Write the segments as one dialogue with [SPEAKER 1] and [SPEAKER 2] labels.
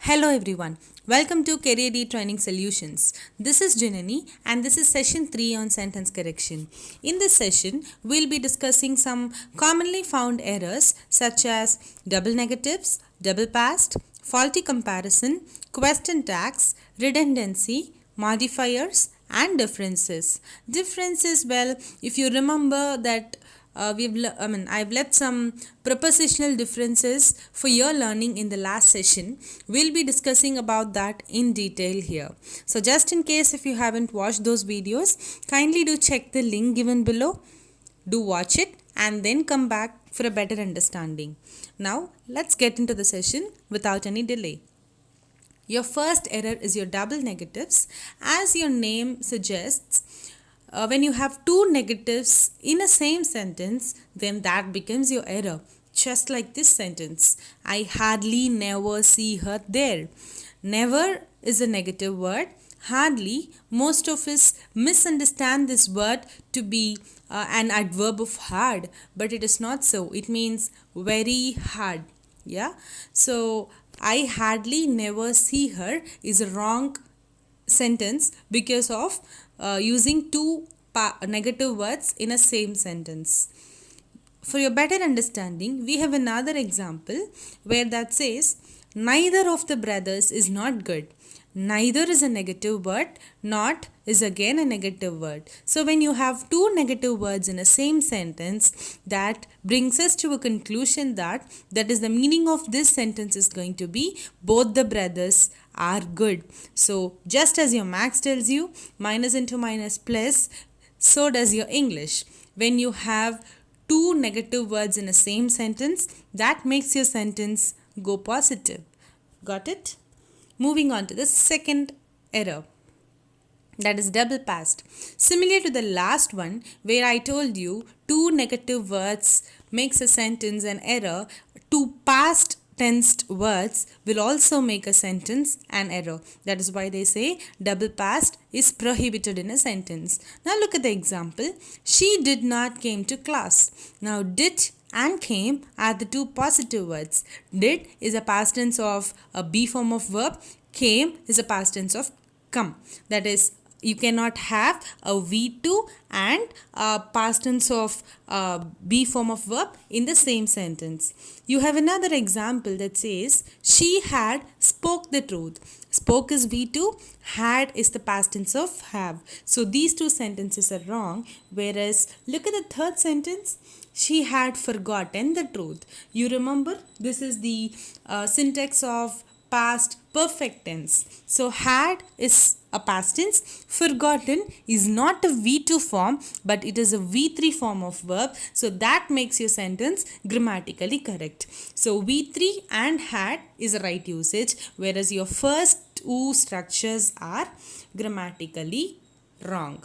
[SPEAKER 1] Hello everyone. Welcome to Career D Training Solutions. This is Janani and this is session 3 on sentence correction. In this session, we'll be discussing some commonly found errors such as double negatives, double past, faulty comparison, question tags, redundancy, modifiers and differences. Differences, well, if you remember that I've left some prepositional differences for your learning in the last session. We'll be discussing about that in detail here. So just in case if you haven't watched those videos, kindly do check the link given below. Do watch it and then come back for a better understanding. Now let's get into the session without any delay. Your first error is your double negatives. As your name suggests, when you have two negatives in a same sentence, then that becomes your error. Just like this sentence, I hardly never see her there. Never is a negative word. Hardly, most of us misunderstand this word to be an adverb of hard, but it is not so. It means very hard. Yeah. So, I hardly never see her is a wrong sentence because of using two negative words in a same sentence. For your better understanding, we have another example where that says, neither of the brothers is not good. Neither is a negative word, not is again a negative word. So when you have two negative words in a same sentence, that brings us to a conclusion that is the meaning of this sentence is going to be both the brothers are good. So just as your max tells you minus into minus plus, so does your English. When you have two negative words in a same sentence, that makes your sentence go positive. Got it? Moving on to the second error, that is double past. Similar to the last one where I told you two negative words makes a sentence an error, two past tensed words will also make a sentence an error. That is why they say double past is prohibited in a sentence. Now look at the example. She did not came to class. Now did and came are the two positive words. Did is a past tense of a be form of verb. Came is a past tense of come. That is, you cannot have a V2 and a past tense of be form of verb in the same sentence. You have another example that says, she had spoke the truth. Spoke is V2, had is the past tense of have. So these two sentences are wrong. Whereas, look at the third sentence. She had forgotten the truth. You remember, this is the syntax of past perfect tense. So had is a past tense. Forgotten is not a V2 form, but it is a V3 form of verb. So that makes your sentence grammatically correct. So V3 and had is a right usage, whereas your first two structures are grammatically wrong.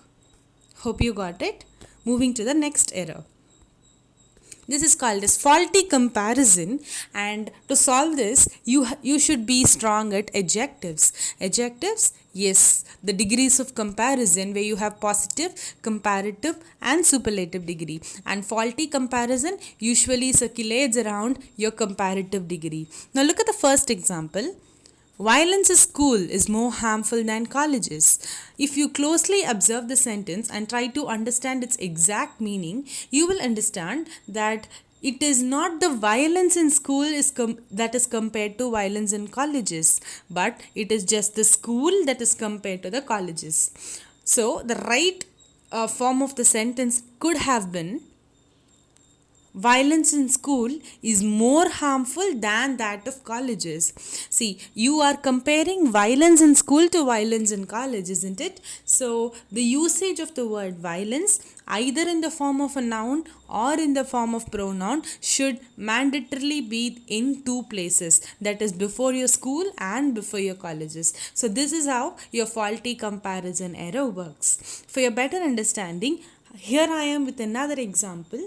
[SPEAKER 1] Hope you got it. Moving to the next error. This is called as faulty comparison, and to solve this you should be strong at adjectives. Adjectives, yes, the degrees of comparison where you have positive, comparative and superlative degree, and faulty comparison usually circulates around your comparative degree. Now look at the first example. Violence in school is more harmful than colleges. If you closely observe the sentence and try to understand its exact meaning, you will understand that it is not the violence in school that is compared to violence in colleges, but it is just the school that is compared to the colleges. So the right form of the sentence could have been, violence in school is more harmful than that of colleges. See, you are comparing violence in school to violence in college, isn't it? So, the usage of the word violence, either in the form of a noun or in the form of pronoun, should mandatorily be in two places. That is, before your school and before your colleges. So, this is how your faulty comparison error works. For your better understanding, here I am with another example.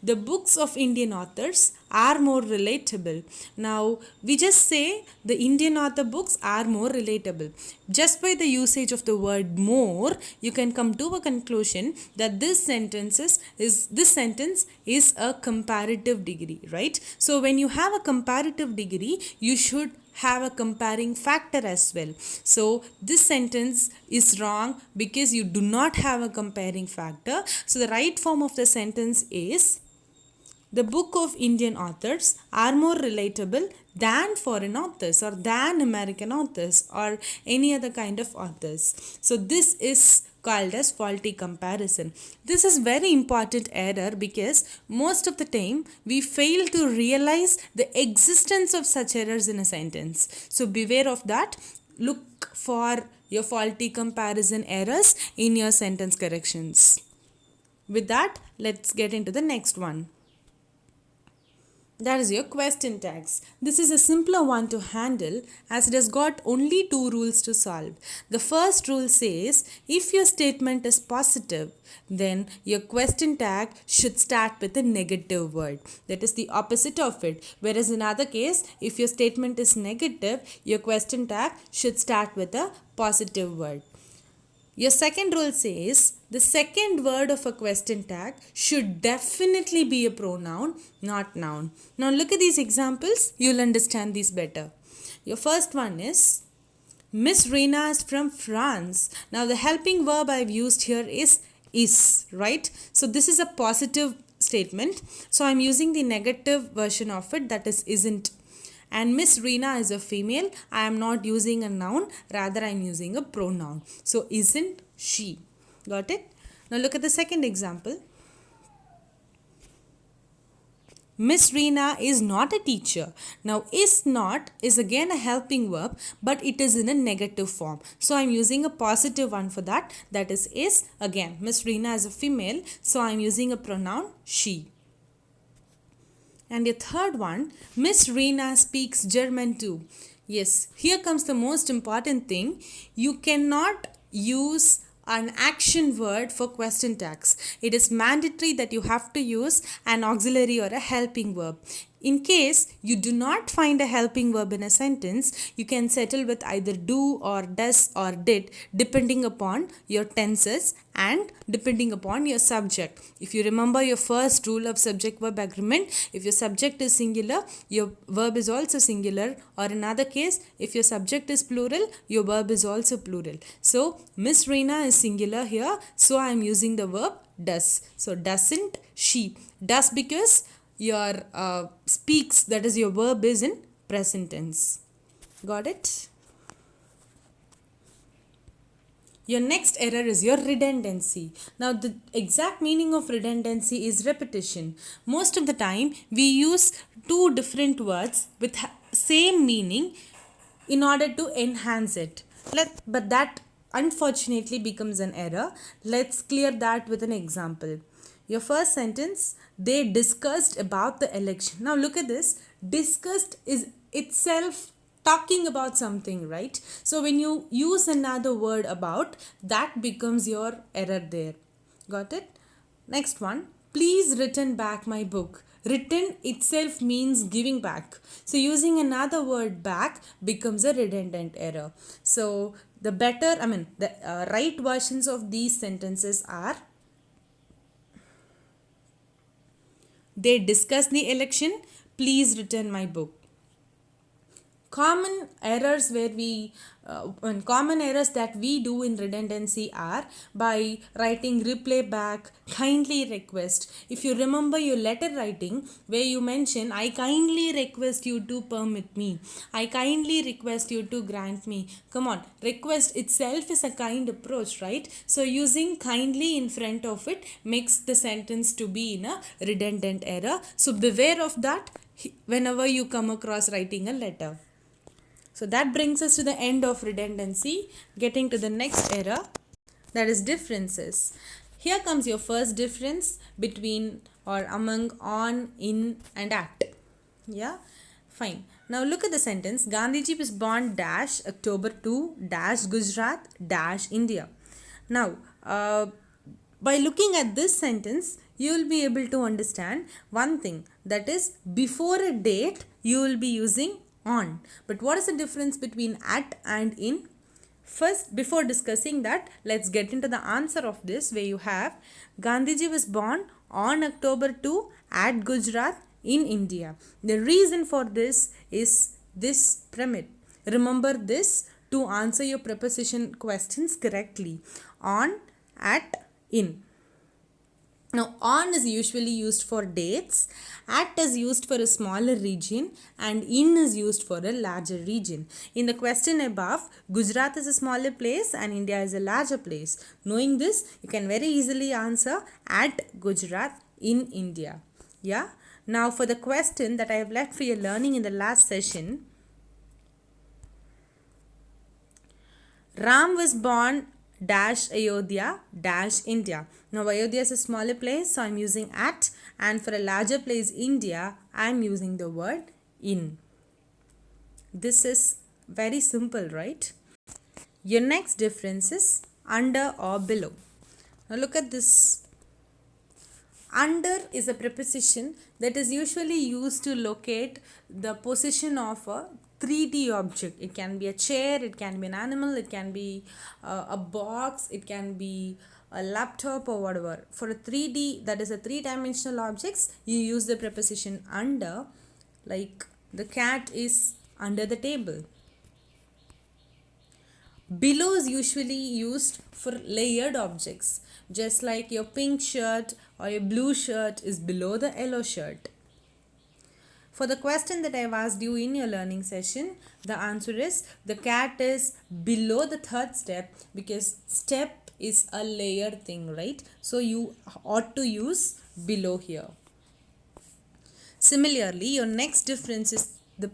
[SPEAKER 1] The books of Indian authors are more relatable. Now, we just say the Indian author books are more relatable. Just by the usage of the word more, you can come to a conclusion that this sentence is a comparative degree, right? So, when you have a comparative degree, you should have a comparing factor as well. So this sentence is wrong because you do not have a comparing factor. So the right form of the sentence is, the book of Indian authors are more relatable than foreign authors or than American authors or any other kind of authors. So this is called as faulty comparison. This is very important error because most of the time we fail to realize the existence of such errors in a sentence. So beware of that. Look for your faulty comparison errors in your sentence corrections. With that, let's get into the next one. That is your question tags. This is a simpler one to handle as it has got only two rules to solve. The first rule says if your statement is positive, then your question tag should start with a negative word. That is the opposite of it. Whereas in other case, if your statement is negative, your question tag should start with a positive word. Your second rule says the second word of a question tag should definitely be a pronoun, not noun. Now look at these examples, you'll understand these better. Your first one is, Miss Reena is from France. Now the helping verb I've used here is, right? So this is a positive statement. So I'm using the negative version of it, that is isn't. And Miss Reena is a female. I am not using a noun, rather I am using a pronoun. So isn't she. Got it? Now look at the second example. Miss Reena is not a teacher. Now is not is again a helping verb, but it is in a negative form. So I am using a positive one for that. That is again. Miss Reena is a female. So I am using a pronoun she. And your third one, Miss Reena speaks German too. Yes, here comes the most important thing. You cannot use an action word for question tags. It is mandatory that you have to use an auxiliary or a helping verb. In case you do not find a helping verb in a sentence, you can settle with either do or does or did depending upon your tenses and depending upon your subject. If you remember your first rule of subject-verb agreement, if your subject is singular, your verb is also singular, or in another case, if your subject is plural, your verb is also plural. So, Miss Reena is singular here, so I am using the verb does. So, doesn't she. Does because your speaks, that is your verb is in present tense. Got it? Your next error is your redundancy. Now the exact meaning of redundancy is repetition. Most of the time we use two different words with same meaning in order to enhance it. But that unfortunately becomes an error. Let's clear that with an example. Your first sentence, they discussed about the election. Now look at this. Discussed is itself talking about something, right? So when you use another word about, that becomes your error there. Got it? Next one. Please return back my book. Return itself means giving back. So using another word back becomes a redundant error. So the right versions of these sentences are, they discuss the election, please return my book. Common errors that we do in redundancy are by writing reply back, kindly request. If you remember your letter writing where you mention, I kindly request you to permit me, I kindly request you to grant me. Come on, request itself is a kind approach, right? So using kindly in front of it makes the sentence to be in a redundant error. So beware of that whenever you come across writing a letter. So that brings us to the end of redundancy, getting to the next error, that is differences. Here comes your first difference between or among on, in and at. Yeah, fine. Now look at the sentence. Gandhiji was born dash October 2 dash Gujarat dash India. Now, by looking at this sentence, you will be able to understand one thing, that is before a date you will be using on. But what is the difference between at and in? First, before discussing that, let's get into the answer of this, where you have Gandhiji was born on October 2 at Gujarat in India. The reason for this is this pyramid. Remember this to answer your preposition questions correctly. On, at, in. Now, on is usually used for dates, at is used for a smaller region, and in is used for a larger region. In the question above, Gujarat is a smaller place and India is a larger place. Knowing this, you can very easily answer at Gujarat in India. Yeah. Now, for the question that I have left for your learning in the last session, Ram was born dash Ayodhya dash India. Now Ayodhya is a smaller place, so I'm using at, and for a larger place India, I'm using the word in. This is very simple, right? Your next difference is under or below. Now look at this. Under is a preposition that is usually used to locate the position of a 3D object. It can be a chair, it can be an animal, it can be a box, it can be a laptop or whatever. For a 3D, that is a three-dimensional objects, you use the preposition under, like the cat is under the table. Below is usually used for layered objects, just like your pink shirt or your blue shirt is below the yellow shirt. For the question that I have asked you in your learning session, the answer is the cat is below the third step, because step is a layered thing, right? So you ought to use below here. Similarly, your next difference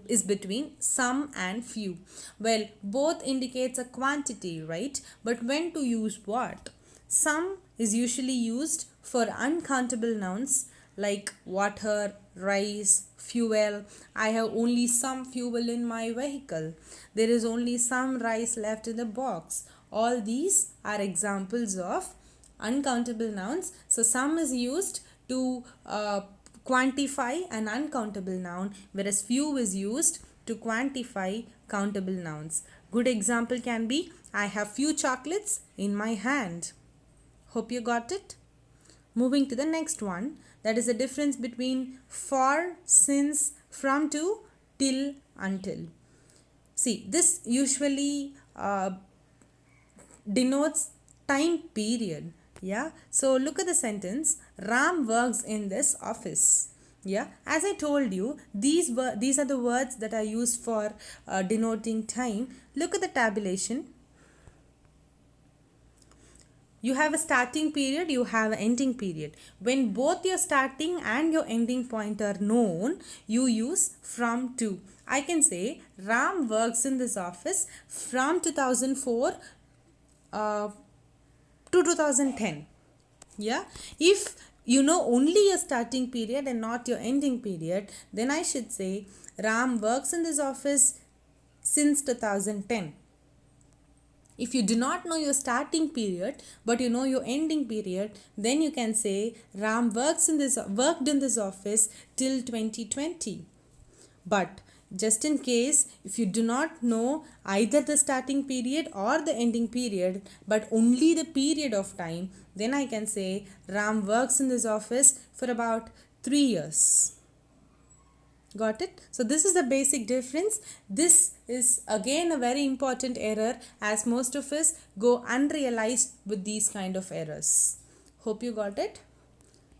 [SPEAKER 1] is between some and few. Well, both indicates a quantity, right? But when to use what? Some is usually used for uncountable nouns like water, rice, fuel. I have only some fuel in my vehicle. There is only some rice left in the box. All these are examples of uncountable nouns. So some is used to quantify an uncountable noun, whereas few is used to quantify countable nouns. Good example can be, I have few chocolates in my hand. Hope you got it. Moving to the next one, that is the difference between for, since, from, to, till, until. See, this usually denotes time period. Yeah, so look at the sentence, Ram works in this office. Yeah, as I told you, these are the words that are used for denoting time. Look at the tabulation. You have a starting period, you have an ending period. When both your starting and your ending point are known, you use from to. I can say Ram works in this office from 2004 to 2010. Yeah, if you know only your starting period and not your ending period, then I should say Ram works in this office since 2010. If you do not know your starting period but you know your ending period, then you can say Ram worked in this office till 2020. But just in case, if you do not know either the starting period or the ending period, but only the period of time, then I can say Ram works in this office for about 3 years. Got it? So this is the basic difference. This is again a very important error, as most of us go unrealized with these kind of errors. Hope you got it.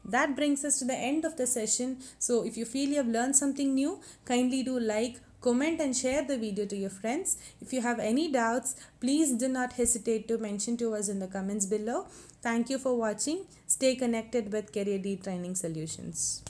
[SPEAKER 1] That brings us to the end of the session. So if you feel you have learned something new, kindly do like, comment and share the video to your friends. If you have any doubts, please do not hesitate to mention to us in the comments below. Thank you for watching. Stay connected with Career D Training Solutions.